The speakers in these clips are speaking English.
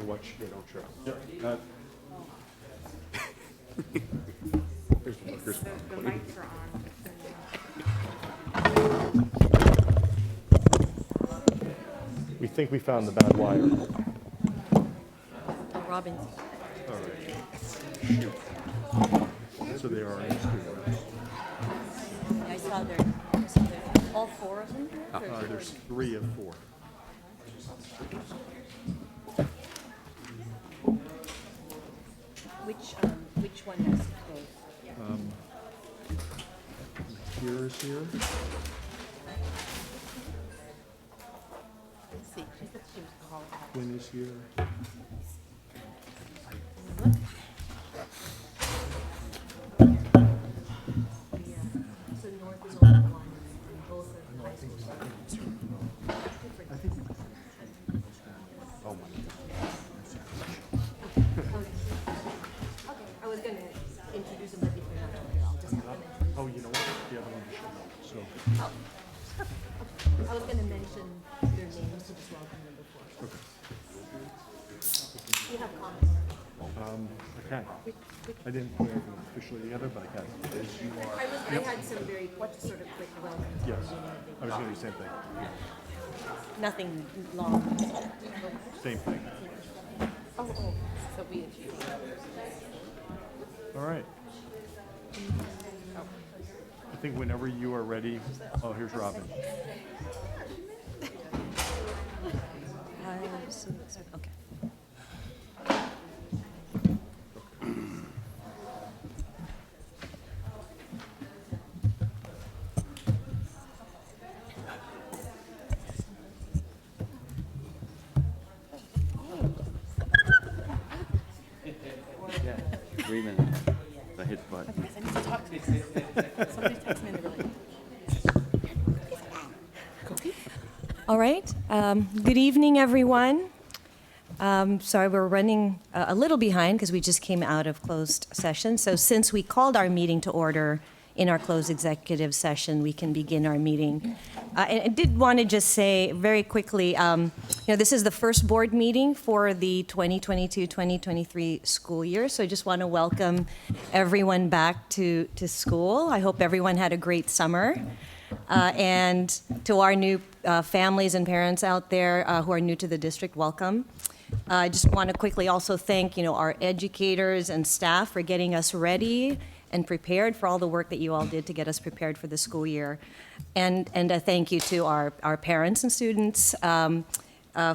Watch, yeah, don't show. Yep. Here's the markers. The mics are on. We think we found the bad wire. Robin's. All right. Shoot. So they are in the studio. I saw there. All four of them? There's 3 of 4. Which one has both? Here is here. Let's see. She said she was calling. Quinn is here. So north is only one, and both are high school. Oh my Okay, I was gonna introduce them, but if they're not here, I'll just have them introduce. God. Oh, you know what? The other one just showed up. So, I was gonna mention their names to just welcome them before. okay. You have comments? Okay. I didn't put everything officially together, but I can. I had some very sort of quick welcome. Yes. I was going to do the same thing. Nothing long. Same thing. Oh, so we achieved. All right. I think whenever you are ready. Oh, here's Robin. Okay. Agreement. I hit the button. I need to talk to you. Somebody text me in the room. All right. Good evening, everyone. Sorry, we're running a little behind because we just came out of closed session. So since we called our meeting to order in our closed executive session, we can begin our meeting. And I did want to just say very quickly, this is the first board meeting for the 2022-2023 school year. So I just want to welcome everyone back to school. I hope everyone had a great summer. And to our new families and parents out there who are new to the district, welcome. I just want to quickly also thank, our educators and staff for getting us ready and prepared for all the work that you all did to get us prepared for the school year. And a thank you to our parents and students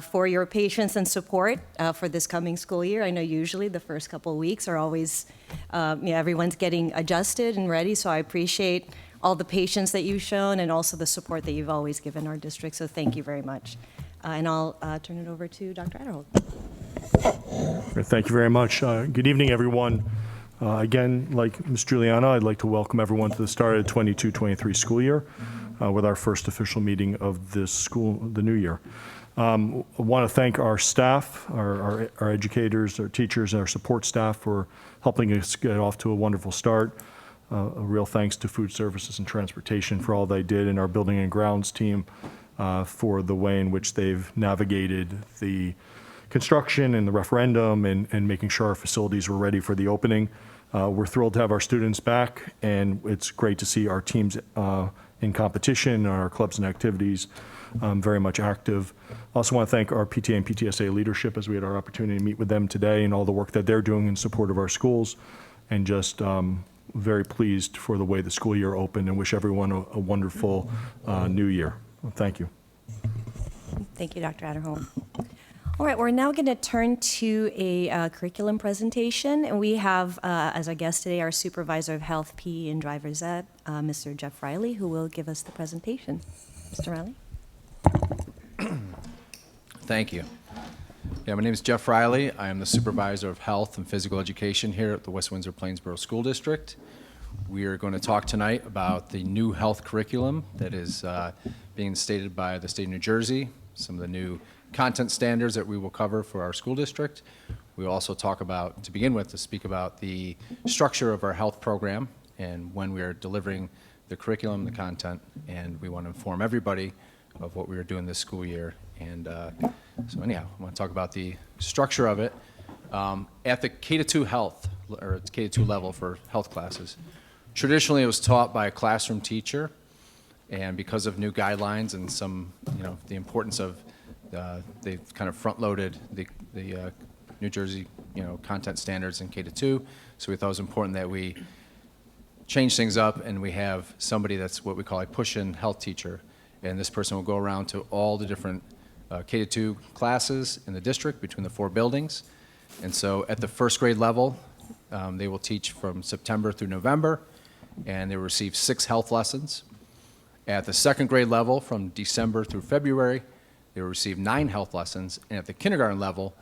for your patience and support for this coming school year. I know usually the first couple of weeks are always, everyone's getting adjusted and ready, so I appreciate all the patience that you've shown and also the support that you've always given our district, so thank you very much. And I'll turn it over to Dr. Adderhold. Thank you very much. Good evening, everyone. Again, like Ms. Juliana, I'd like to welcome everyone to the start of the 22-23 school year with our first official meeting of the new year. I want to thank our staff, our educators, our teachers, and our support staff for helping us get off to a wonderful start. A real thanks to Food Services and Transportation for all they did, and our Building and Grounds team for the way in which they've navigated the construction and the referendum and making sure our facilities were ready for the opening. We're thrilled to have our students back, and it's great to see our teams in competition, our clubs and activities very much active. Also want to thank our PTA and PTSA leadership as we had our opportunity to meet with them today and all the work that they're doing in support of our schools, and just very pleased for the way the school year opened and wish everyone a wonderful new year. Thank you. Thank you, Dr. Adderhold. All right, we're now going to turn to a curriculum presentation, and we have as our guest today our Supervisor of Health, PE, and Driver's Ed, Mr. Jeff Riley, who will give us the presentation. Mr. Riley? Thank you. Yeah, my name is Jeff Riley. I am the Supervisor of Health and Physical Education here at the West Windsor-Plainsboro School District. We are going to talk tonight about the new health curriculum that is being stated by the state of New Jersey, some of the new content standards that we will cover for our school district. We will also talk about, to begin with, to speak about the structure of our health program and when we are delivering the curriculum, the content, and we want to inform everybody of what we are doing this school year And so anyhow, I want to talk about the structure of it. At the K-2 health, or K-2 level for health classes, traditionally it was taught by a classroom teacher, and because of new guidelines and some, the importance of, they've kind of front-loaded the New Jersey, content standards in K-2, so we thought it was important that we change things up and we have somebody that's what we call a push-in health teacher, and this person will go around to all the different K-2 classes in the district between the 4 buildings. And so at the first grade level, they will teach from September through November, and they will receive 6 health lessons. At the second grade level, from December through February, they will receive 9 health lessons. And at the kindergarten level,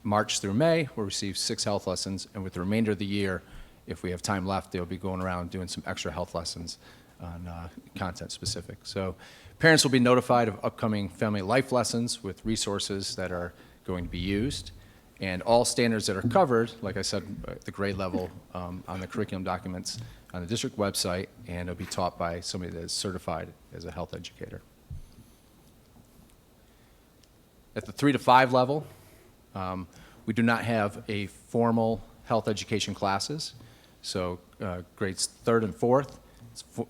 March through May, will receive 6 health lessons. And with the remainder of the year, if we have time left, they'll be going around doing some extra health lessons on content specific. So parents will be notified of upcoming family life lessons with resources that are going to be used. And all standards that are covered, like I said, at the grade level on the curriculum documents on the district website, and it'll be taught by somebody that is certified as a health educator. At the 3 to 5 level, we do not have a formal health education classes. So grades 3rd and 4th,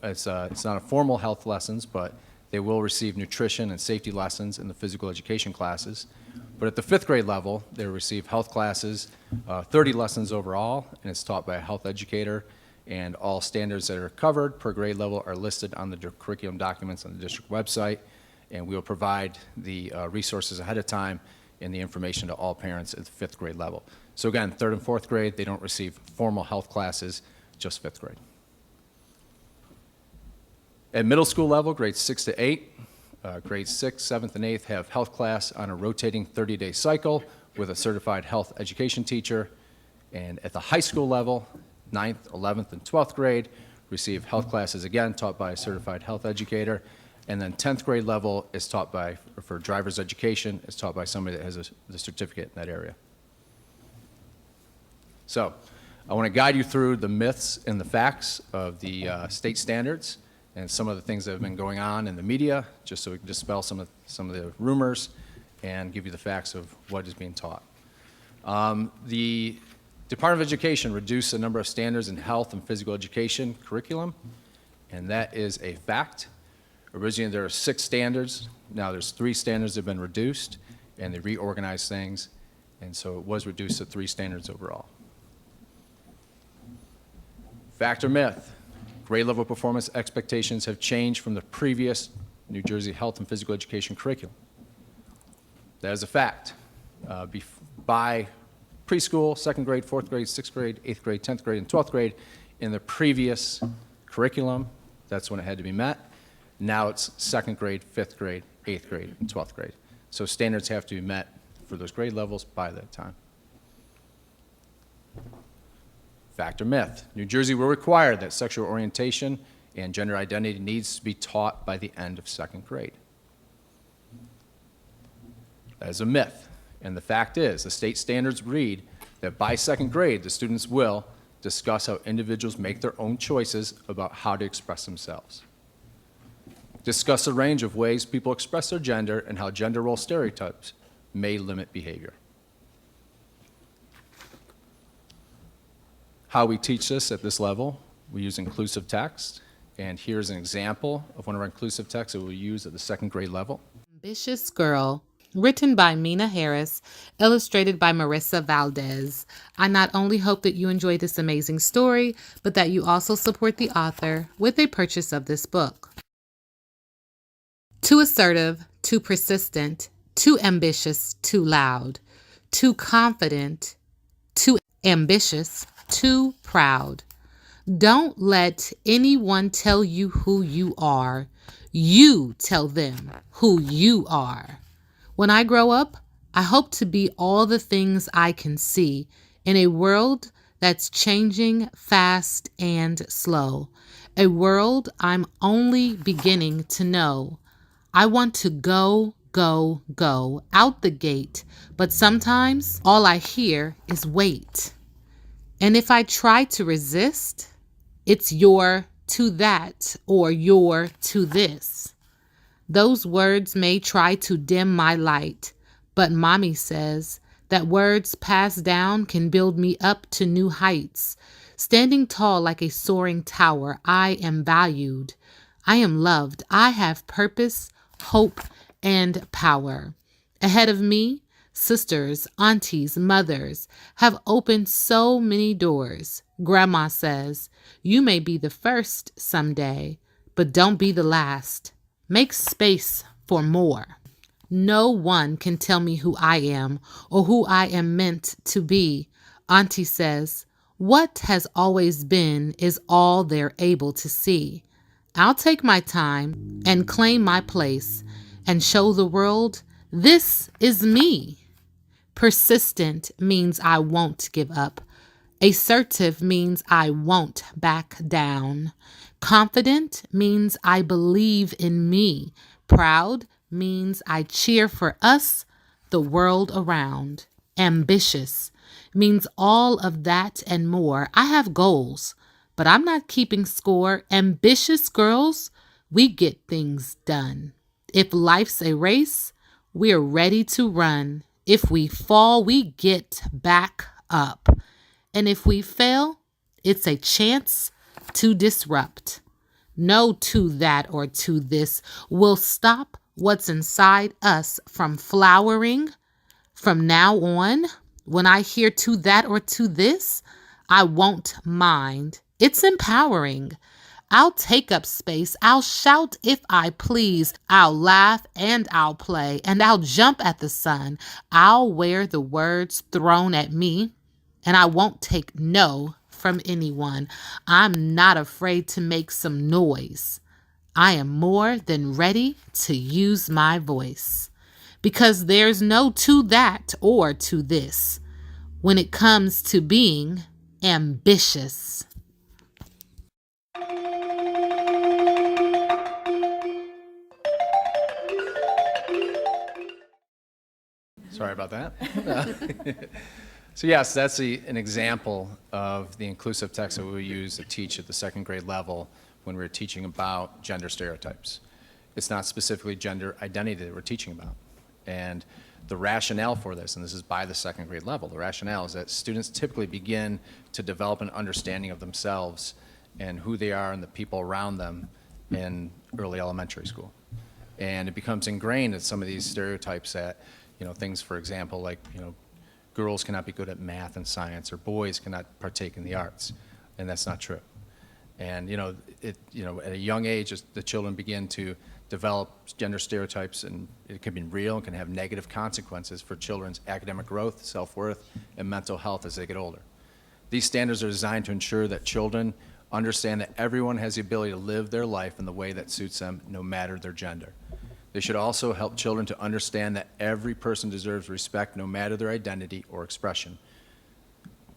it's not a formal health lessons, but they will receive nutrition and safety lessons in the physical education classes. But at the 5th grade level, they will receive health classes, 30 lessons overall, and it's taught by a health educator. And all standards that are covered per grade level are listed on the curriculum documents on the district website. And we will provide the resources ahead of time and the information to all parents at the 5th grade level. So again, 3rd and 4th grade, they don't receive formal health classes, just 5th grade. At middle school level, grades 6 to 8, grades 6, 7th, and 8th have health class on a rotating 30-day cycle with a certified health education teacher. And at the high school level, 9th, 11th, and 12th grade receive health classes, again, taught by a certified health educator. And then 10th grade level is taught by, for driver's education, is taught by somebody that has the certificate in that area. So I want to guide you through the myths and the facts of the state standards and some of the things that have been going on in the media, just so we can dispel some of the rumors and give you the facts of what is being taught. The Department of Education reduced the number of standards in health and physical education curriculum, and that is a fact. Originally, there were 6 standards. Now there's 3 standards that have been reduced, and they reorganized things, and so it was reduced to 3 standards overall. Fact or myth? Grade level performance expectations have changed from the previous New Jersey health and physical education curriculum. That is a fact. By preschool, 2nd grade, 4th grade, 6th grade, 8th grade, 10th grade, and 12th grade, in the previous curriculum, that's when it had to be met. Now it's 2nd grade, 5th grade, 8th grade, and 12th grade. So standards have to be met for those grade levels by that time. Fact or myth? New Jersey will require that sexual orientation and gender identity needs to be taught by the end of 2nd grade. That is a myth. And the fact is, the state standards read that by 2nd grade, the students will discuss how individuals make their own choices about how to express themselves. Discuss a range of ways people express their gender and how gender role stereotypes may limit behavior. How we teach this at this level, we use inclusive text, and here's an example of one of our inclusive texts that we'll use at the 2nd grade level. Ambitious Girl, written by Mina Harris, illustrated by Marissa Valdez. I not only hope that you enjoy this amazing story, but that you also support the author with a purchase of this book. Too assertive, too persistent, too ambitious, too loud, too confident, too ambitious, too proud. Don't let anyone tell you who you are. You tell them who you are. When I grow up, I hope to be all the things I can see in a world that's changing fast and slow, a world I'm only beginning to know. I want to go out the gate, but sometimes all I hear is wait. And if I try to resist, it's you're to that or you're to this. Those words may try to dim my light, but Mommy says that words passed down can build me up to new heights. Standing tall like a soaring tower, I am valued. I am loved. I have purpose, hope, and power. Ahead of me, sisters, aunties, mothers have opened so many doors. Grandma says, you may be the first someday, but don't be the last. Make space for more. No one can tell me who I am or who I am meant to be. Auntie says, what has always been is all they're able to see. I'll take my time and claim my place and show the world this is me. Persistent means I won't give up. Assertive means I won't back down. Confident means I believe in me. Proud means I cheer for us, the world around. Ambitious means all of that and more. I have goals, but I'm not keeping score. Ambitious girls, we get things done. If life's a race, we're ready to run. If we fall, we get back up. And if we fail, it's a chance to disrupt. No to that or to this will stop what's inside us from flowering. From now on, when I hear to that or to this, I won't mind. It's empowering. I'll take up space. I'll shout if I please. I'll laugh and I'll play and I'll jump at the sun. I'll wear the words thrown at me and I won't take no from anyone. I'm not afraid to make some noise. I am more than ready to use my voice because there's no to that or to this when it comes to being ambitious. Sorry about that. So yes, that's an example of the inclusive text that we use to teach at the second grade level when we're teaching about gender stereotypes. It's not specifically gender identity that we're teaching about. And the rationale for this, and this is by the second grade level, the rationale is that students typically begin to develop an understanding of themselves and who they are and the people around them in early elementary school. And it becomes ingrained in some of these stereotypes that, things, for example, like, girls cannot be good at math and science, or boys cannot partake in the arts, and that's not true. And at a young age, as the children begin to develop gender stereotypes, and it can be real and can have negative consequences for children's academic growth, self-worth, and mental health as they get older. These standards are designed to ensure that children understand that everyone has the ability to live their life in the way that suits them, no matter their gender. They should also help children to understand that every person deserves respect no matter their identity or expression.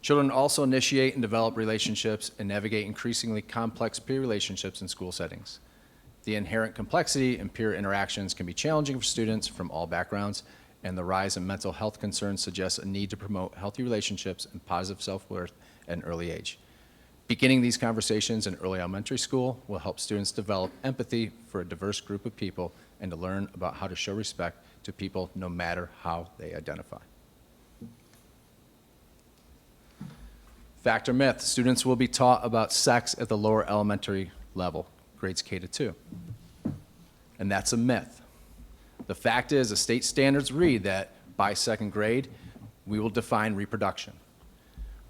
Children also initiate and develop relationships and navigate increasingly complex peer relationships in school settings. The inherent complexity in peer interactions can be challenging for students from all backgrounds, and the rise in mental health concerns suggests a need to promote healthy relationships and positive self-worth at an early age. Beginning these conversations in early elementary school will help students develop empathy for a diverse group of people and to learn about how to show respect to people no matter how they identify. Fact or myth, students will be taught about sex at the lower elementary level, grades K to 2. And that's a myth. The fact is, the state standards read that by second grade, we will define reproduction.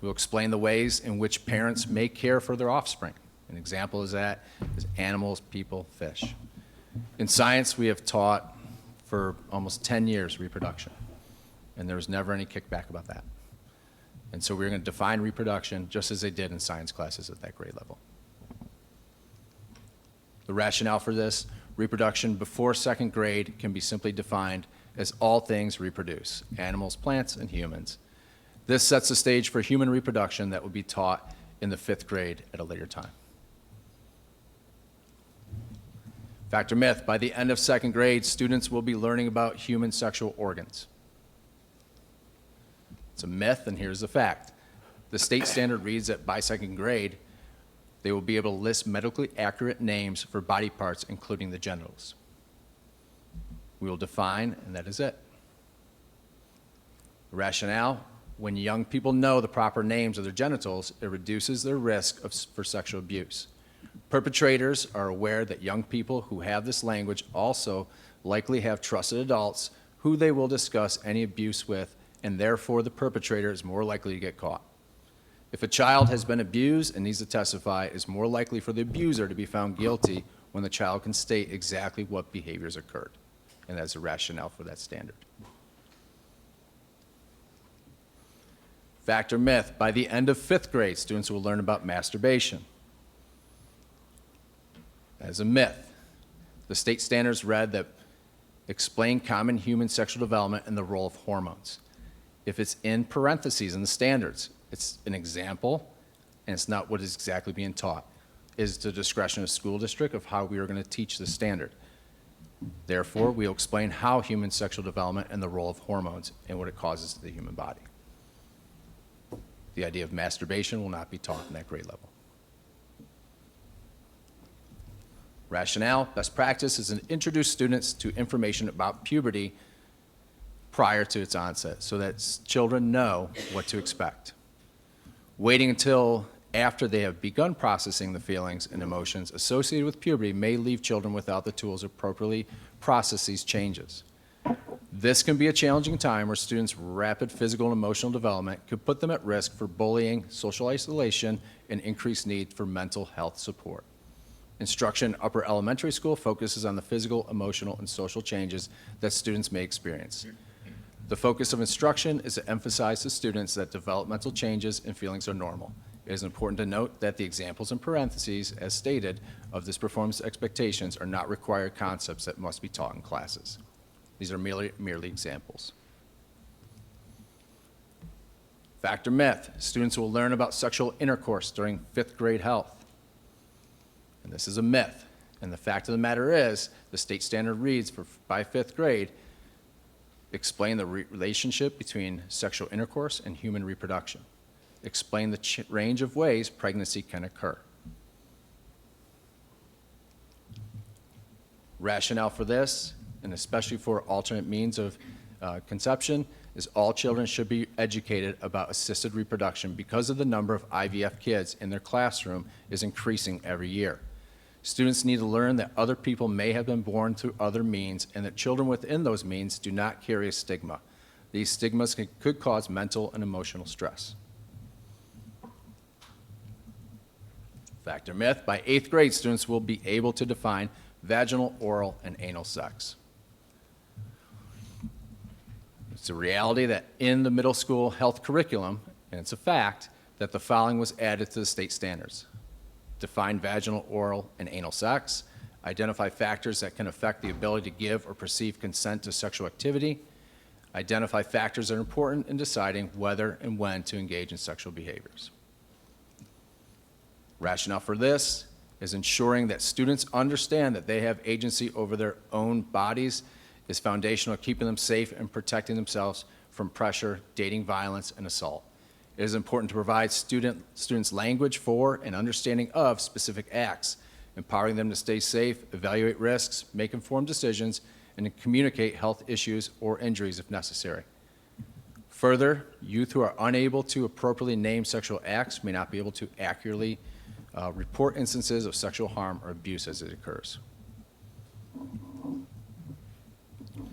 We'll explain the ways in which parents may care for their offspring. An example is that is animals, people, fish. In science, we have taught for almost 10 years reproduction, and there was never any kickback about that. And so we're going to define reproduction just as they did in science classes at that grade level. The rationale for this, reproduction before second grade can be simply defined as all things reproduce, animals, plants, and humans. This sets the stage for human reproduction that will be taught in the 5th grade at a later time. Fact or myth, by the end of second grade, students will be learning about human sexual organs. It's a myth, and here's the fact. The state standard reads that by second grade, they will be able to list medically accurate names for body parts, including the genitals. We will define, and that is it. Rationale: when young people know the proper names of their genitals, it reduces their risk for sexual abuse. Perpetrators are aware that young people who have this language also likely have trusted adults who they will discuss any abuse with, and therefore the perpetrator is more likely to get caught. If a child has been abused and needs to testify, it is more likely for the abuser to be found guilty when the child can state exactly what behaviors occurred. And that's the rationale for that standard. Fact or myth: by the end of 5th grade, students will learn about masturbation. That is a myth. The state standards read that explain common human sexual development and the role of hormones. If it's in parentheses in the standards, it's an example, and it's not what is exactly being taught. It is the discretion of the school district of how we are going to teach the standard. Therefore, we'll explain how human sexual development and the role of hormones and what it causes to the human body. The idea of masturbation will not be taught in that grade level. Rationale: best practice is to introduce students to information about puberty prior to its onset so that children know what to expect. Waiting until after they have begun processing the feelings and emotions associated with puberty may leave children without the tools to appropriately process these changes. This can be a challenging time where students' rapid physical and emotional development could put them at risk for bullying, social isolation, and increased need for mental health support. Instruction in upper elementary school focuses on the physical, emotional, and social changes that students may experience. The focus of instruction is to emphasize to students that developmental changes and feelings are normal. It is important to note that the examples in parentheses, as stated, of this performance expectations are not required concepts that must be taught in classes. These are merely examples. Fact or myth: students will learn about sexual intercourse during 5th grade health. And this is a myth. And the fact of the matter is, the state standard reads by 5th grade, explain the relationship between sexual intercourse and human reproduction. Explain the range of ways pregnancy can occur. Rationale for this, and especially for alternate means of conception, is all children should be educated about assisted reproduction because of the number of IVF kids in their classroom is increasing every year. Students need to learn that other people may have been born through other means and that children within those means do not carry a stigma. These stigmas could cause mental and emotional stress. Fact or myth: by 8th grade, students will be able to define vaginal, oral, and anal sex. It's a reality that in the middle school health curriculum, and it's a fact, that the following was added to the state standards: define vaginal, oral, and anal sex, identify factors that can affect the ability to give or perceive consent to sexual activity, identify factors that are important in deciding whether and when to engage in sexual behaviors. Rationale for this is ensuring that students understand that they have agency over their own bodies is foundational to keeping them safe and protecting themselves from pressure, dating violence, and assault. It is important to provide students language for and understanding of specific acts, empowering them to stay safe, evaluate risks, make informed decisions, and to communicate health issues or injuries if necessary. Further, youth who are unable to appropriately name sexual acts may not be able to accurately report instances of sexual harm or abuse as it occurs.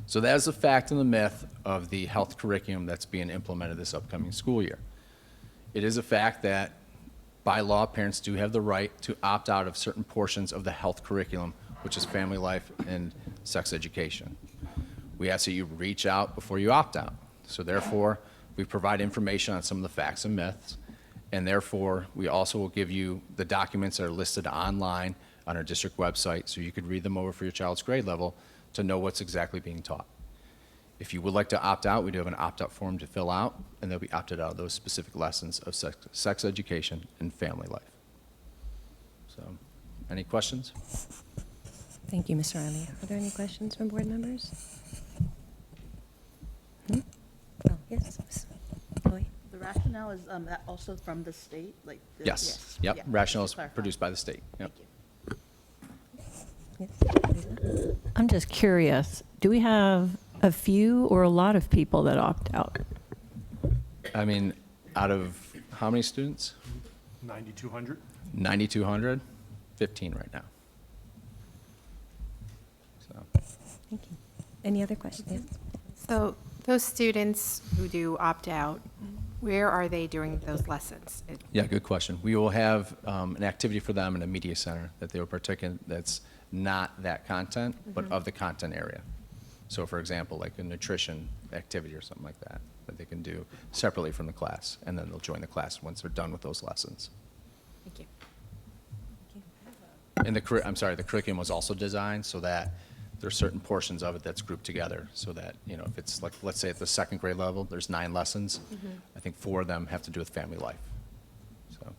So that is the fact and the myth of the health curriculum that's being implemented this upcoming school year. It is a fact that by law, parents do have the right to opt out of certain portions of the health curriculum, which is family life and sex education. We ask that you reach out before you opt out. So therefore, we provide information on some of the facts and myths, and therefore, we also will give you the documents that are listed online on our district website so you could read them over for your child's grade level to know what's exactly being taught. If you would like to opt out, we do have an opt-out form to fill out, and they'll be opted out of those specific lessons of sex education and family life. So, any questions? Thank you, Mr. Riley. Are there any questions from board members? Oh, yes. Ms. Chloe? The rationale is that also from the state? Yes. Yep. Yeah. Rationale is Just clarify. produced by the state. Yep. Thank you. Yes. I'm just curious, do we have a few or a lot of people that opt out? I mean, out of how many students? 9,200? 9,200? 15 right now. So, Thank you. Any other questions? Yes. So those students who do opt out, where are they during those lessons? yeah, good question. We will have an activity for them in a media center that they will partake in that's not that content, but of the content area. So for example, like a nutrition activity or something like that, that they can do separately from the class, and then they'll join the class once they're done with those lessons. Thank you. And the curriculum was also designed so that there's certain portions of it that's grouped together, so that, you know, if it's like, let's say at the second grade level, there's 9 lessons. I think 4 of them have to do with family life. So,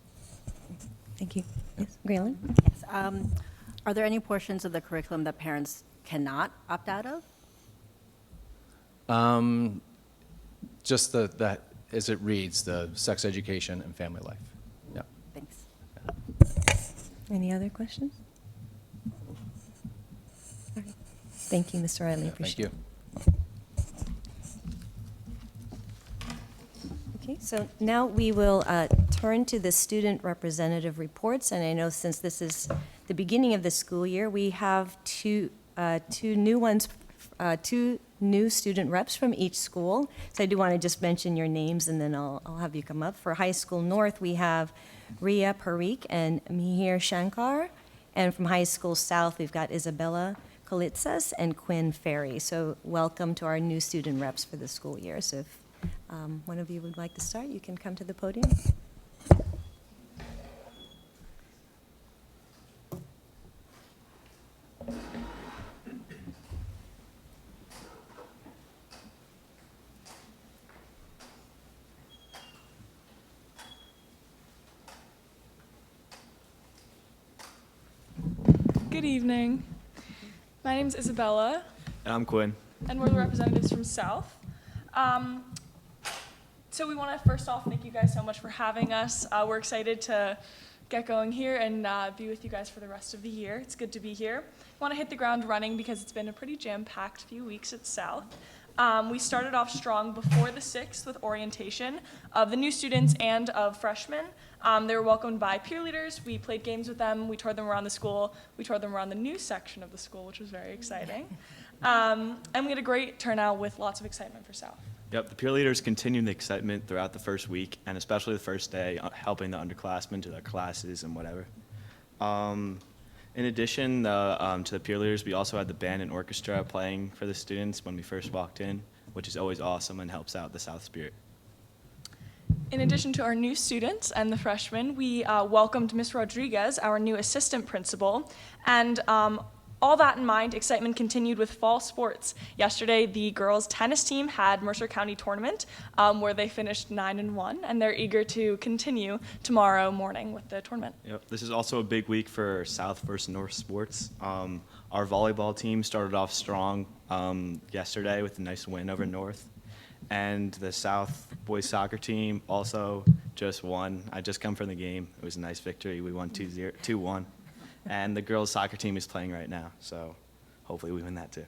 Thank you. Yes, Graylin? Yes, are there any portions of the curriculum that parents cannot opt out of? just the, as it reads, the sex education and family life. Yeah. Thanks. Any other questions? All right. Thank you, Mr. Riley. Yeah, thank Appreciate you. it. Okay, so now we will turn to the student representative reports, and I know since this is the beginning of the school year, we have two new student reps from each school. So I do want to just mention your names, and then I'll have you come up. For High School North, we have Ria Parikh and Mihir Shankar, and from High School South, we've got Isabella Kolitsas and Quinn Ferry. So welcome to our new student reps for the school year. So if one of you would like to start, you can come to the podium. Good evening. My name's Isabella, And I'm Quinn. and we're the representatives from South. So we want to first off thank you guys so much for having us. We're excited to get going here and be with you guys for the rest of the year. It's good to be here. We want to hit the ground running because it's been a pretty jam-packed few weeks at South. We started off strong before the 6th with orientation of the new students and of freshmen. They were welcomed by peer leaders. We played games with them. We toured them around the school. We toured them around the new section of the school, which was very exciting. And we had a great turnout with lots of excitement for South. Yep, the peer leaders continued the excitement throughout the first week, and especially the first day, helping the underclassmen to their classes and whatever. In addition to the peer leaders, we also had the band and orchestra playing for the students when we first walked in, which is always awesome and helps out the South spirit. In addition to our new students and the freshmen, we welcomed Ms. Rodriguez, our new assistant principal, and all that in mind, excitement continued with fall sports. Yesterday, the girls' tennis team had Mercer County tournament where they finished 9-1, and they're eager to continue tomorrow morning with the tournament. Yep, this is also a big week for South versus North sports. Our volleyball team started off strong yesterday with a nice win over North. And the South boys soccer team also just won. I just come from the game. It was a nice victory. We won 2-1. And the girls soccer team is playing right now, so hopefully we win that too.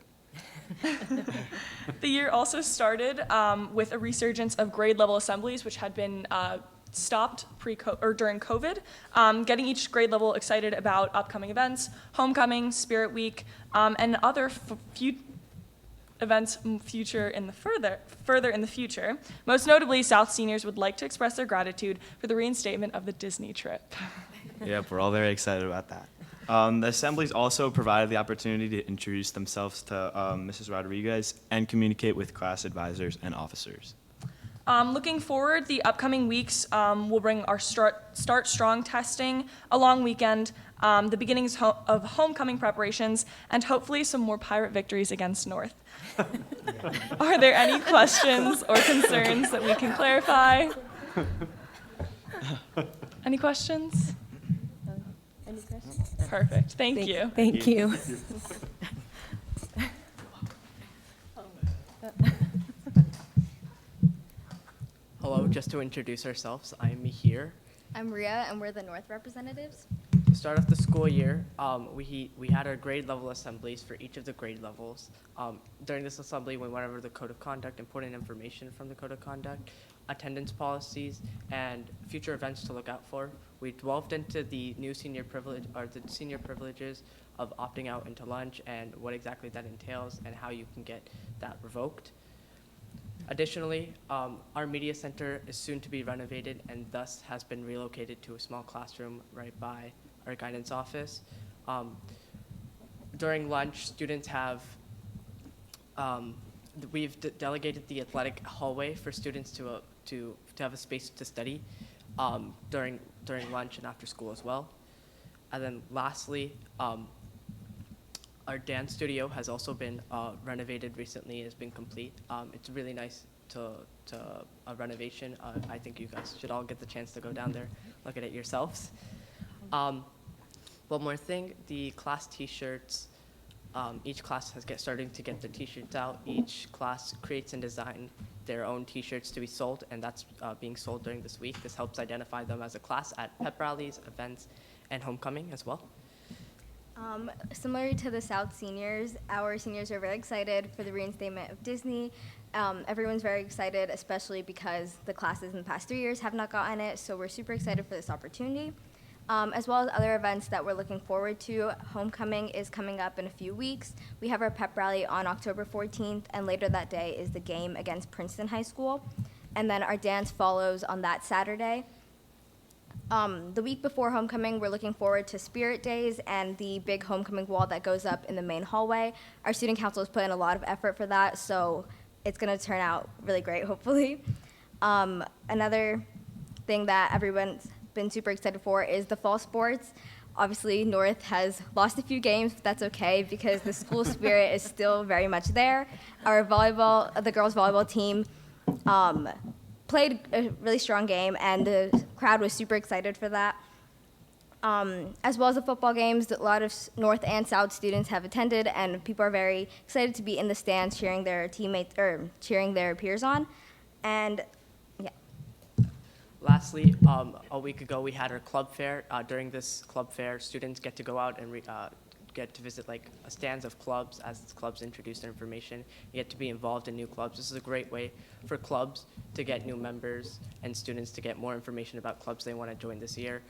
The year also started with a resurgence of grade level assemblies, which had been stopped during COVID, getting each grade level excited about upcoming events, homecoming, Spirit Week, and other events further in the future. Most notably, South seniors would like to express their gratitude for the reinstatement of the Disney trip. Yep, we're all very excited about that. The assemblies also provided the opportunity to introduce themselves to Mrs. Rodriguez and communicate with class advisors and officers. Looking forward, the upcoming weeks will bring our Start Strong testing, a long weekend, the beginnings of homecoming preparations, and hopefully some more pirate victories against North. Are there any questions or concerns that we can clarify? Any questions? Any questions? Perfect. Thank you. Thank you. Hello, just to introduce ourselves, I'm Mihir. I'm Ria, and we're the North representatives. To start off the school year, we had our grade level assemblies for each of the grade levels. During this assembly, we went over the code of conduct, important information from the code of conduct, attendance policies, and future events to look out for. We delved into the new senior privilege, or the senior privileges of opting out into lunch and what exactly that entails and how you can get that revoked. Additionally, our media center is soon to be renovated and thus has been relocated to a small classroom right by our guidance office. During lunch, students have, we've delegated the athletic hallway for students to have a space to study during lunch and after school as well. And then lastly, our dance studio has also been renovated recently, has been complete. It's really nice to a renovation. I think you guys should all get the chance to go down there, look at it yourselves. One more thing, the class t-shirts, each class has starting to get their t-shirts out. Each class creates and designs their own t-shirts to be sold, and that's being sold during this week. This helps identify them as a class at pep rallies, events, and homecoming as well. Similar to the South seniors, our seniors are very excited for the reinstatement of Disney. Everyone's very excited, especially because the classes in the past 3 years have not gotten it, so we're super excited for this opportunity. As well as other events that we're looking forward to. Homecoming is coming up in a few weeks. We have our pep rally on October 14th, and later that day is the game against Princeton High School. And then our dance follows on that Saturday. The week before homecoming, we're looking forward to Spirit Days and the big homecoming wall that goes up in the main hallway. Our student council has put in a lot of effort for that, so it's going to turn out really great, hopefully. Another thing that everyone's been super excited for is the fall sports. Obviously, North has lost a few games, but that's okay because the school spirit is still very much there. Our volleyball, the girls' volleyball team, played a really strong game, and the crowd was super excited for that. As well as the football games, a lot of North and South students have attended, and people are very excited to be in the stands cheering their teammates or cheering their peers on. And yeah. Lastly, a week ago we had our club fair. During this club fair, students get to go out and get to visit like stands of clubs as clubs introduce their information. You get to be involved in new clubs. This is a great way for clubs to get new members and students to get more information about clubs they want to join this year.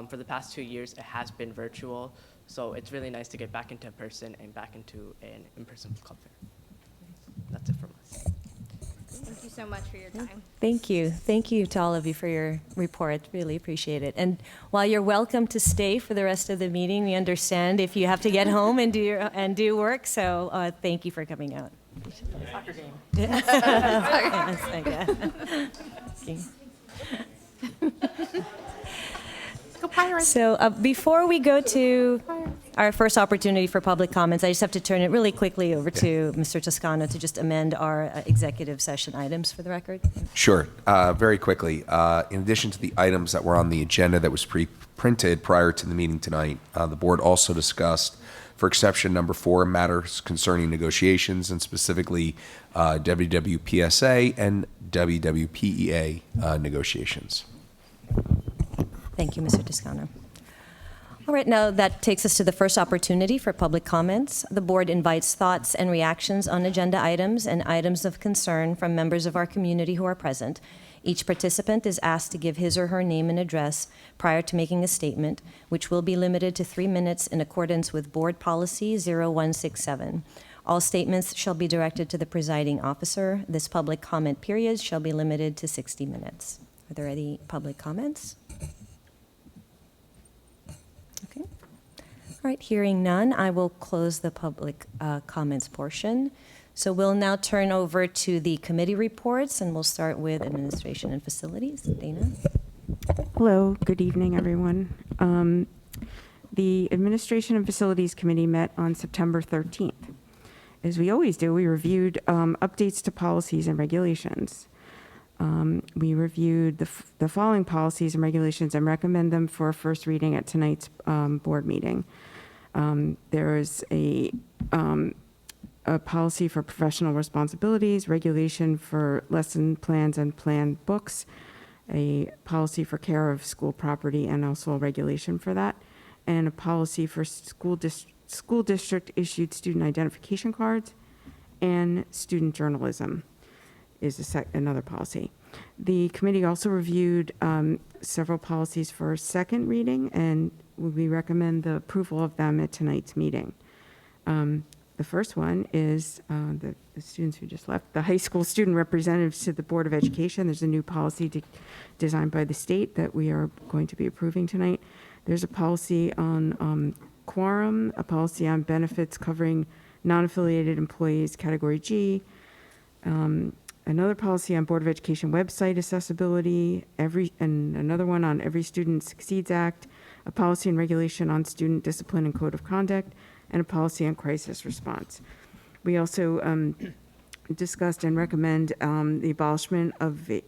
For the past 2 years, it has been virtual, so it's really nice to get back into person and back into an in-person club fair. That's it from us. Thank you so much for your time. Thank you. Thank you to all of you for your report. Really appreciate it. And while you're welcome to stay for the rest of the meeting, we understand if you have to get home and do work. So thank you for coming out. Soccer game. Go Pirates. So before we go to our first opportunity for public comments, I just have to turn it really quickly over to Mr. Toscano to just amend our executive session items for the record. Sure. Very quickly. In addition to the items that were on the agenda that was pre-printed prior to the meeting tonight, the board also discussed, for exception number 4, matters concerning negotiations, and specifically WWPSA and WWPEA negotiations. Thank you, Mr. Toscano. All right, now that takes us to the first opportunity for public comments. The board invites thoughts and reactions on agenda items and items of concern from members of our community who are present. Each participant is asked to give his or her name and address prior to making a statement, which will be limited to 3 minutes in accordance with Board Policy 0167. All statements shall be directed to the presiding officer. This public comment period shall be limited to 60 minutes. Are there any public comments? Okay. All right, hearing none, I will close the public comments portion. So we'll now turn over to the committee reports, and we'll start with Administration and Facilities. Dana? Hello, good evening, everyone. The Administration and Facilities Committee met on September 13th. As we always do, we reviewed updates to policies and regulations. We reviewed the following policies and regulations and recommend them for first reading at tonight's board meeting. There is a policy for professional responsibilities, regulation for lesson plans and plan books, a policy for care of school property, and also a regulation for that, and a policy for school district issued student identification cards, and student journalism is another policy. The committee also reviewed several policies for second reading, and we recommend the approval of them at tonight's meeting. The first one is the students who just left, the high school student representatives to the Board of Education. There's a new policy designed by the state that we are going to be approving tonight. There's a policy on quorum, a policy on benefits covering non-affiliated employees, Category G, another policy on Board of Education website accessibility, and another one on Every Student Succeeds Act, a policy and regulation on student discipline and code of conduct, and a policy on crisis response. We also discussed and recommend the abolishment of a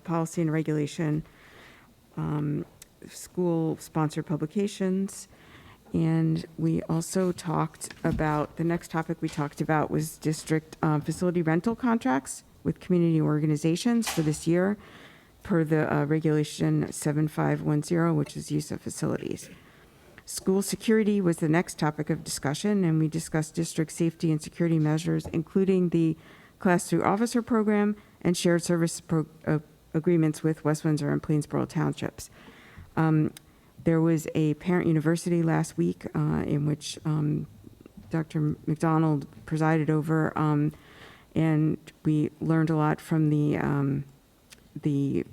policy and regulation, school-sponsored publications, and we also talked about, the next topic we talked about was district facility rental contracts with community organizations for this year per the regulation 7510, which is use of facilities. School security was the next topic of discussion, and we discussed district safety and security measures, including the Class 2 officer program and shared service agreements with West Windsor and Plainsboro townships. There was a parent university last week in which Dr. McDonald presided over, and we learned a lot from the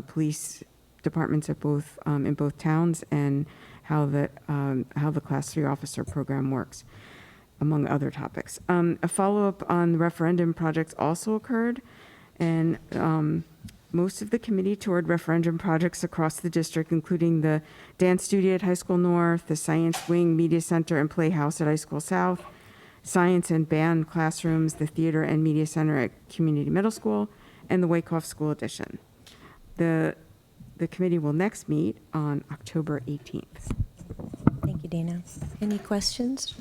police departments at in both towns, and how the Class 3 officer program works, among other topics. A follow-up on the referendum projects also occurred, and most of the committee toured referendum projects across the district, including the dance studio at High School North, the Science Wing Media Center and Playhouse at High School South, science and band classrooms, the theater and media center at Community Middle School, and the Wyckoff School Addition. The committee will next meet on October 18th. Thank you, Dana. Any questions,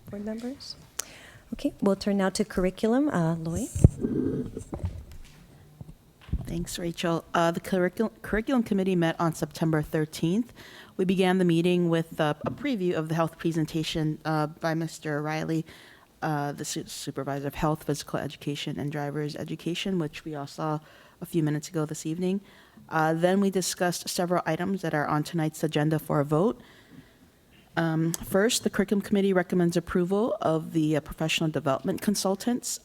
board members? Okay, we'll turn now to curriculum. Lloyd? Thanks, Rachel. The curriculum committee met on September 13th. We began the meeting with a preview of the health presentation by Mr. Riley, the supervisor of health, physical education, and driver's education, which we all saw a few minutes ago this evening. Then we discussed several items that are on tonight's agenda for a vote. First, the curriculum committee recommends approval of the professional development consultants,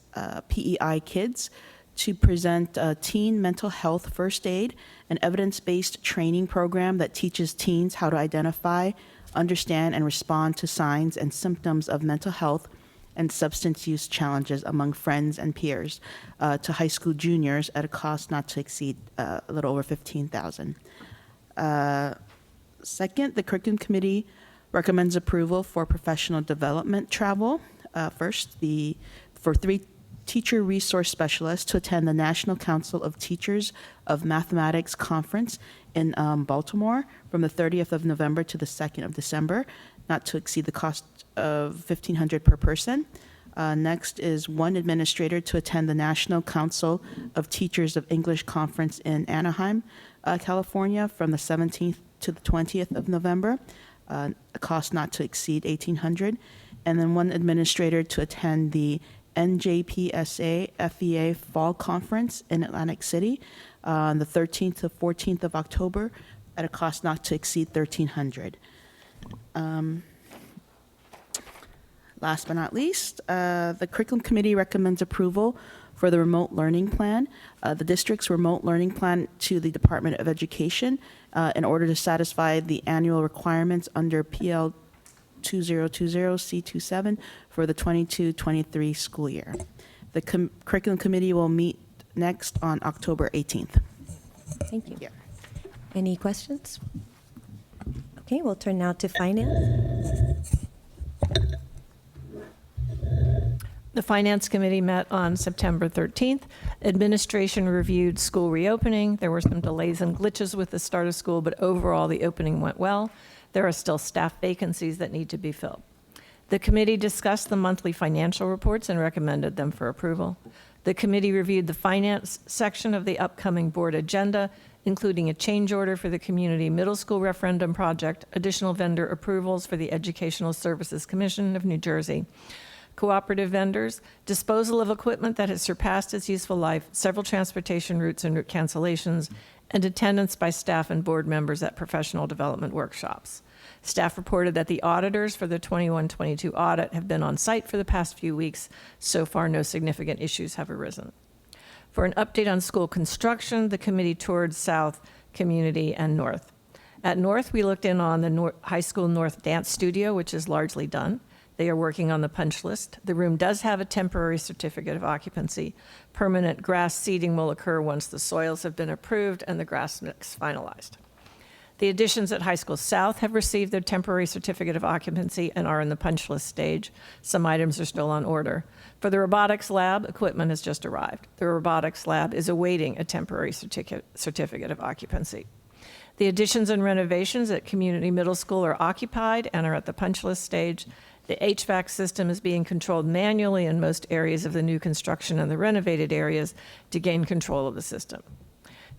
PEI Kids, to present a teen mental health first aid, an evidence-based training program that teaches teens how to identify, understand, and respond to signs and symptoms of mental health and substance use challenges among friends and peers to high school juniors at a cost not to exceed a little over $15,000. Second, the curriculum committee recommends approval for professional development travel. First, for 3 teacher resource specialists to attend the National Council of Teachers of Mathematics Conference in Baltimore from the 30th of November to the 2nd of December, not to exceed the cost of $1,500 per person. Next is 1 administrator to attend the National Council of Teachers of English Conference in Anaheim, California from the 17th to the 20th of November, a cost not to exceed $1,800. And then 1 administrator to attend the NJPSA FEA Fall Conference in Atlantic City on the 13th to 14th of October at a cost not to exceed $1,300. Last but not least, the curriculum committee recommends approval for the remote learning plan, the district's remote learning plan to the Department of Education in order to satisfy the annual requirements under PL 2020C27 for the 22-23 school year. The curriculum committee will meet next on October 18th. Thank you. Yeah. Any questions? Okay, we'll turn now to finance. The Finance Committee met on September 13th. Administration reviewed school reopening. There were some delays and glitches with the start of school, but overall the opening went well. There are still staff vacancies that need to be filled. The committee discussed the monthly financial reports and recommended them for approval. The committee reviewed the finance section of the upcoming board agenda, including a change order for the community middle school referendum project, additional vendor approvals for the Educational Services Commission of New Jersey, cooperative vendors, disposal of equipment that has surpassed its useful life, several transportation routes and route cancellations, and attendance by staff and board members at professional development workshops. Staff reported that the auditors for the 21-22 audit have been on site for the past few weeks. So far, no significant issues have arisen. For an update on school construction, the committee toured South, Community, and North. At North, we looked in on the High School North Dance Studio, which is largely done. They are working on the punch list. The room does have a temporary certificate of occupancy. Permanent grass seeding will occur once the soils have been approved and the grass mix finalized. The additions at High School South have received their temporary certificate of occupancy and are in the punch list stage. Some items are still on order. For the robotics lab, equipment has just arrived. The robotics lab is awaiting a temporary certificate of occupancy. The additions and renovations at Community Middle School are occupied and are at the punch list stage. The HVAC system is being controlled manually in most areas of the new construction and the renovated areas to gain control of the system.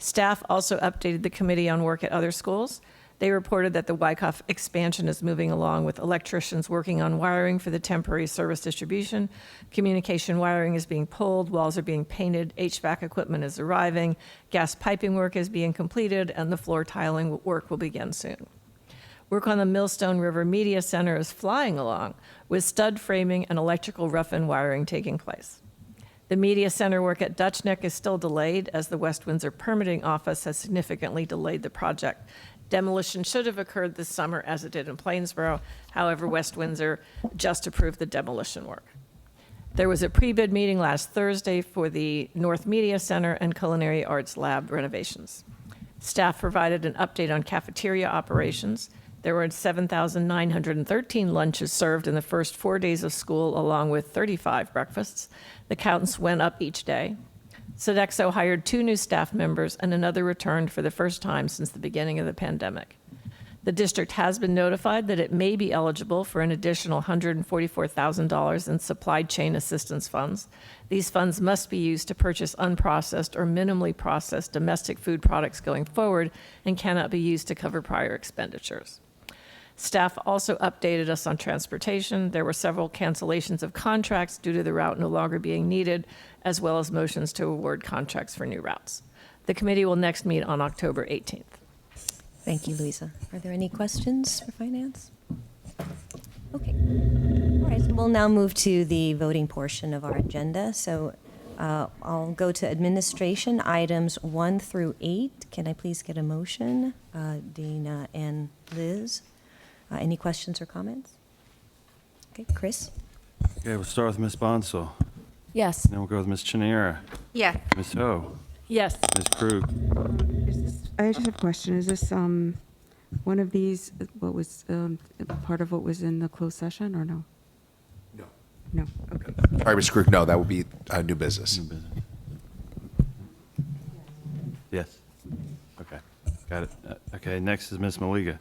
Staff also updated the committee on work at other schools. They reported that the Wyckoff expansion is moving along with electricians working on wiring for the temporary service distribution. Communication wiring is being pulled, walls are being painted, HVAC equipment is arriving, gas piping work is being completed, and the floor tiling work will begin soon. Work on the Millstone River Media Center is flying along, with stud framing and electrical rough-in wiring taking place. The Media Center work at Dutch Neck is still delayed as the West Windsor Permitting Office has significantly delayed the project. Demolition should have occurred this summer as it did in Plainsboro. However, West Windsor just approved the demolition work. There was a pre-bid meeting last Thursday for the North Media Center and Culinary Arts Lab renovations. Staff provided an update on cafeteria operations. There were 7,913 lunches served in the first 4 days of school, along with 35 breakfasts. The counts went up each day. Sodexo hired 2 new staff members, and another returned for the first time since the beginning of the pandemic. The district has been notified that it may be eligible for an additional $144,000 in supply chain assistance funds. These funds must be used to purchase unprocessed or minimally processed domestic food products going forward and cannot be used to cover prior expenditures. Staff also updated us on transportation. There were several cancellations of contracts due to the route no longer being needed, as well as motions to award contracts for new routes. The committee will next meet on October 18th. Thank you, Louisa. Are there any questions for finance? Okay. All right, so we'll now move to the voting portion of our agenda. So I'll go to administration, items 1 through 8. Can I please get a motion? Dina and Liz. Any questions or comments? Okay, Chris? Okay, we'll start with Ms. Bonsall. Yes. Then we'll go with Ms. Chinera, Yes. Ms. Ho, Yes. Ms. Krug. I just have a question. Is this one of these, what was part of what was in the closed session, or no? No. No, okay. All right, Ms. Krug, no, that would be new business. New business. Yes. Okay, got it. Okay, next is Ms. Maliga,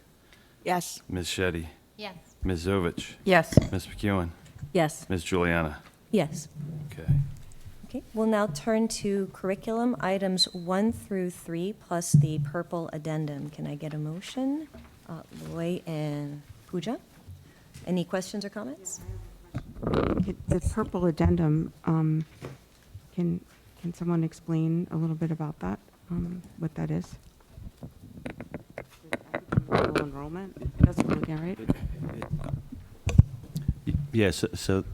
Yes. Ms. Shetty, Yes. Ms. Zovich, Yes. Ms. McEwen, Yes. Ms. Juliana. Yes. Okay. Okay, we'll now turn to curriculum, items 1 through 3, plus the purple addendum. Can I get a motion? Loy and Pooja? Any questions or comments? The purple addendum, can someone explain a little bit about that, what that is? Dual enrollment, that's what we're looking at, right? Yes, so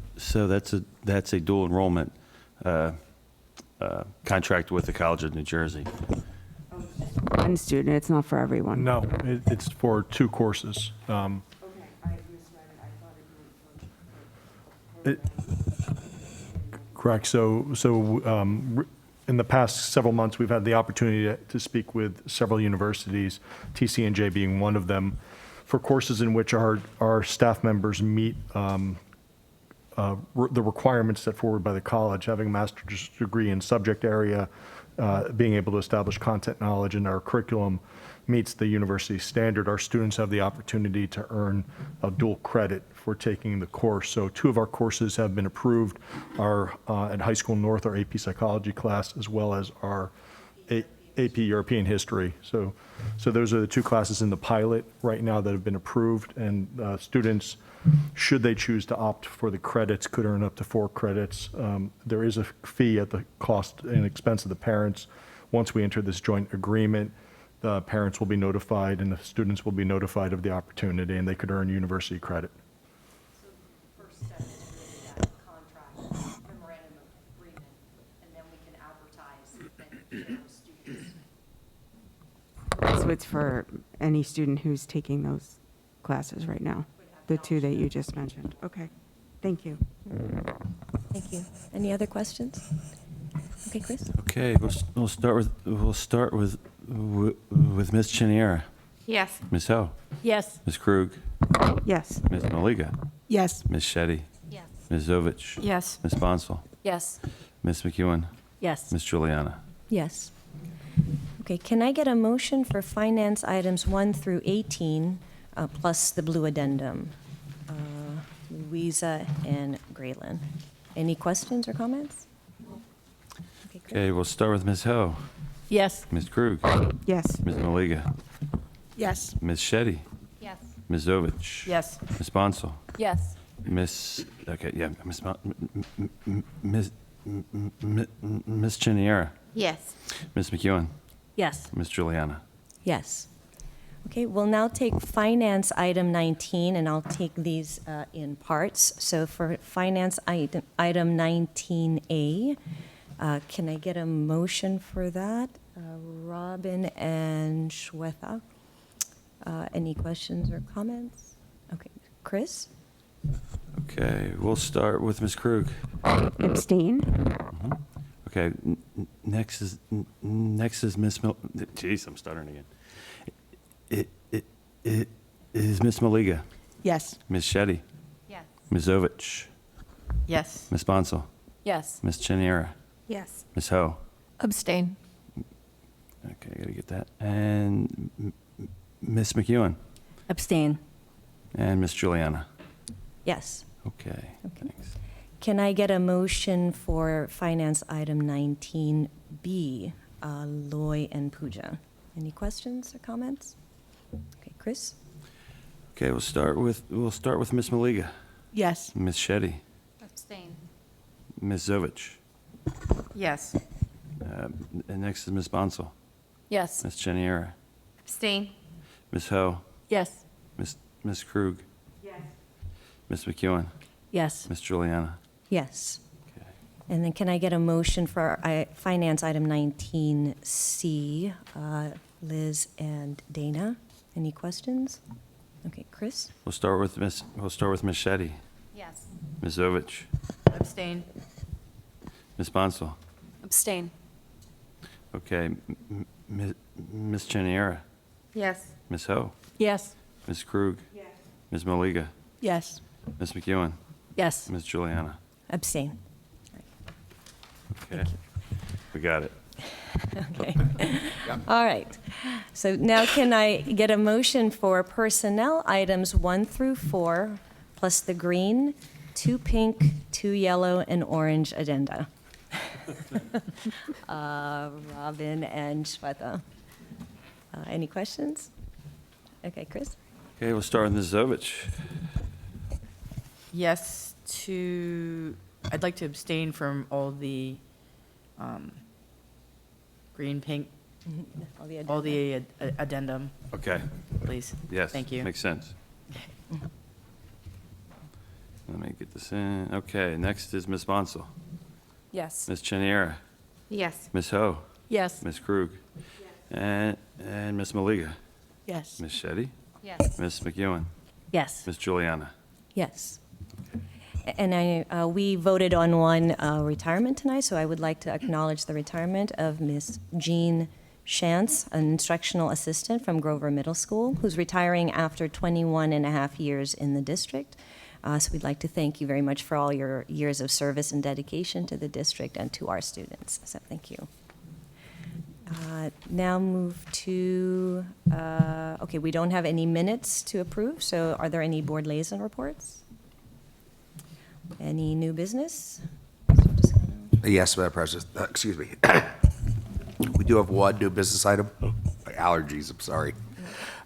that's a dual enrollment contract with the College of New Jersey. One student, it's not for everyone. No, it's for 2 courses. Okay, I misread it, I thought it meant. Correct. So in the past several months, we've had the opportunity to speak with several universities, TCNJ being one of them, for courses in which our staff members meet the requirements set forward by the college, having a master's degree in subject area, being able to establish content knowledge in our curriculum meets the university standard. Our students have the opportunity to earn a dual credit for taking the course. So 2 of our courses have been approved, at High School North, our AP Psychology class, as well as our AP European History. So those are the two classes in the pilot right now that have been approved, and students, should they choose to opt for the credits, could earn up to 4 credits. There is a fee at the cost and expense of the parents. Once we enter this joint agreement, the parents will be notified and the students will be notified of the opportunity, and they could earn university credit. So the first step is really that contract, memorandum of agreement, and then we can advertise and share with students. So it's for any student who's taking those classes right now, the 2 that you just mentioned. Okay, thank you. Thank you. Any other questions? Okay, Chris? Okay, we'll start with Ms. Cheniera. Yes. Ms. Ho. Yes. Ms. Krug. Yes. Ms. Maliga. Yes. Ms. Shetty. Yes. Ms. Zovich. Yes. Ms. Bonsall. Yes. Ms. McEwen. Yes. Ms. Juliana. Yes. Okay, can I get a motion for finance items 1 through 18, plus the blue addendum? Louisa and Graylin. Any questions or comments? Okay, Chris? Okay, we'll start with Ms. Ho. Yes. Ms. Krug. Yes. Ms. Maliga. Yes. Ms. Shetty. Yes. Ms. Zovich. Yes. Ms. Bonsall. Yes. Ms. Cheniera. Yes. Ms. McEwen. Yes. Ms. Juliana. Yes. Okay, we'll now take finance item 19, and I'll take these in parts. So for finance item 19A, can I get a motion for that? Robin and Shweta. Any questions or comments? Okay, Chris? Okay, we'll start with Ms. Krug. Abstain? Okay, next is Ms. Jeez, I'm stuttering again. It is Ms. Maliga. Yes. Ms. Shetty. Yes. Ms. Zovich. Yes. Ms. Bonsall. Yes. Ms. Cheniera. Yes. Ms. Ho. Abstain. Okay, I gotta get that. And Ms. McEwen. Abstain. And Ms. Juliana. Yes. Okay, thanks. Can I get a motion for finance item 19B, Loy and Pooja? Any questions or comments? Okay, Chris? Okay, we'll start with Ms. Maliga. Yes. Ms. Shetty. Abstain. Ms. Zovich. Yes. And next is Ms. Bonsall. Yes. Ms. Cheniera. Abstain. Ms. Ho. Yes. Ms. Krug. Yes. Ms. McEwen. Yes. Ms. Juliana. Yes. Okay. And then can I get a motion for finance item 19C, Liz and Dana? Any questions? Okay, Chris? We'll start with Ms. Shetty. Yes. Ms. Zovich. Abstain. Ms. Bonsall. Abstain. Okay, Ms. Cheniera. Yes. Ms. Ho. Yes. Ms. Krug. Yes. Ms. Maliga. Yes. Ms. McEwen. Yes. Ms. Juliana. Abstain. Okay. We got it. Okay. All right. So now can I get a motion for personnel items 1 through 4, plus the green, 2 pink, 2 yellow, and orange addenda? Robin and Shweta. Any questions? Okay, Chris? Okay, we'll start with Ms. Zovich. Yes to, I'd like to abstain from all the green, pink, all the addendum, Okay. please. Yes. Thank you. Makes sense. Let me get this in. Okay, next is Ms. Bonsall. Yes. Ms. Cheniera. Yes. Ms. Ho. Yes. Ms. Krug. And Ms. Maliga. Yes. Ms. Shetty. Yes. Ms. McEwen. Yes. Ms. Juliana. Yes. And we voted on one retirement tonight, so I would like to acknowledge the retirement of Miss Jean Shantz, an instructional assistant from Grover Middle School, who's retiring after 21 and a half years in the district. So we'd like to thank you very much for all your years of service and dedication to the district and to our students. So thank you. Now move to, okay, we don't have any minutes to approve, so are there any board liaison reports? Any new business? Yes, Madam President. Excuse me. We do have one new business item. Allergies, I'm sorry.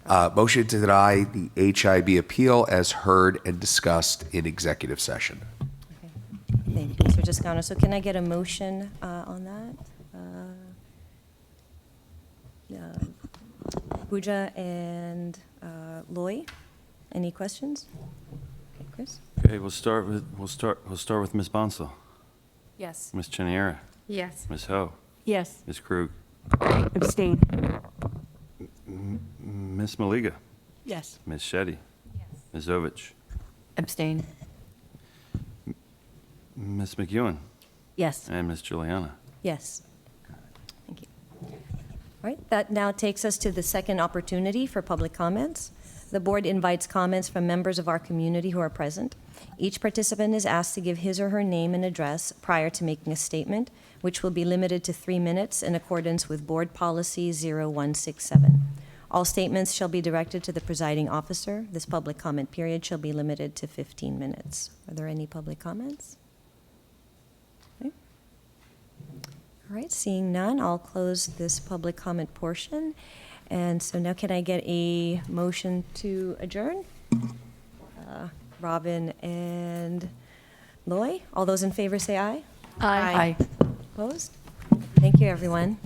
Motion to deny the HIB appeal as heard and discussed in executive session. Thank you, Mr. Toscano. So can I get a motion on that? Pooja and Loy, any questions? Okay, Chris? Okay, we'll start with Ms. Bonsall. Yes. Ms. Cheniera. Yes. Ms. Ho. Yes. Ms. Krug. Abstain. Ms. Maliga. Yes. Ms. Shetty. Ms. Ovich. Abstain. Ms. McEwen. Yes. And Ms. Juliana. Yes. Thank you. All right, that now takes us to the second opportunity for public comments. The board invites comments from members of our community who are present. Each participant is asked to give his or her name and address prior to making a statement, which will be limited to 3 minutes in accordance with Board Policy 0167. All statements shall be directed to the presiding officer. This public comment period shall be limited to 15 minutes. Are there any public comments? Okay. All right, seeing none, I'll close this public comment portion. And so now can I get a motion to adjourn? Robin and Loy, all those in favor say aye. Aye. Opposed? Thank you, everyone.